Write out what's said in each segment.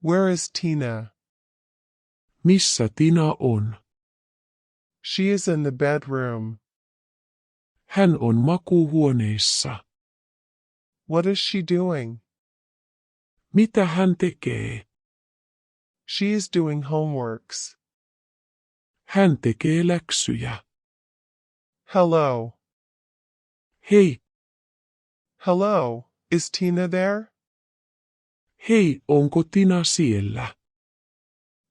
Where is Tina? Missä Tina on? She is in the bedroom. Hän on makuuhuoneessa. What is she doing? Mitä hän tekee? She is doing homeworks. Hän tekee läksyjä. Hello. Hei, Hello. Is Tina there? hei, onko Tina siellä?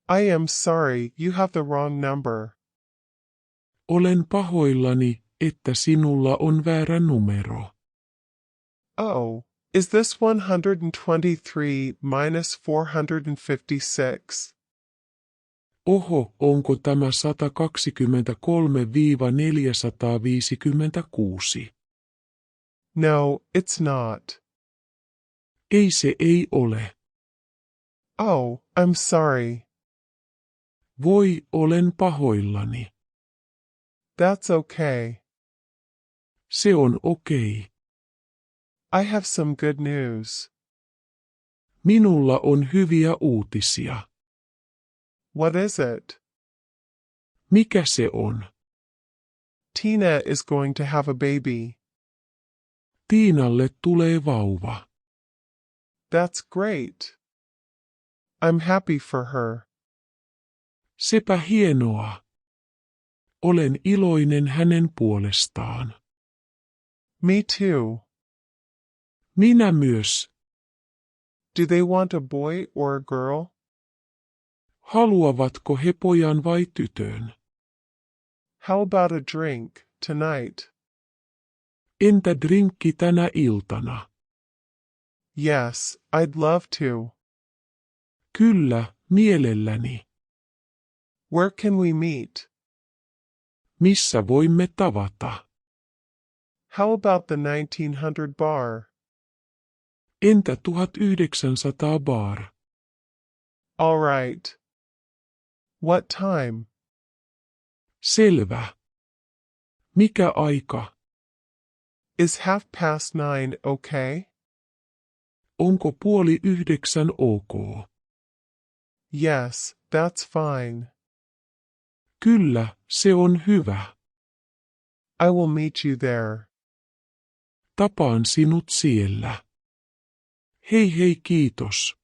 I am sorry, you have the wrong number. Olen pahoillani, että sinulla on väärä numero. Oh, is this 123 minus 456? Oho, onko tämä 123–456? No, it's not. Ei se ei ole. Oh, I'm sorry. Voi, olen pahoillani. That's okay. Se on okei. I have some good news. Minulla on hyviä uutisia. What is it? Mikä se on? Tina is going to have a baby. Tiinalle tulee vauva. That's great. I'm happy for her. Sepä hienoa. Olen iloinen hänen puolestaan. Me too. Minä myös. Do they want a boy or a girl? Haluavatko he pojan vai tytön? How about a drink tonight? Entä drinkki tänä iltana? Yes, I'd love to. Kyllä, mielelläni. Where can we meet? Missä voimme tavata? How about the 1900 bar? Entä 1900 bar? All right. What time? Selvä. Mikä aika? Is 9:30 okay? Onko 8:30 ok? Yes, that's fine. Kyllä, se on hyvä. I will meet you there. Tapaan sinut siellä. Hei hei, kiitos.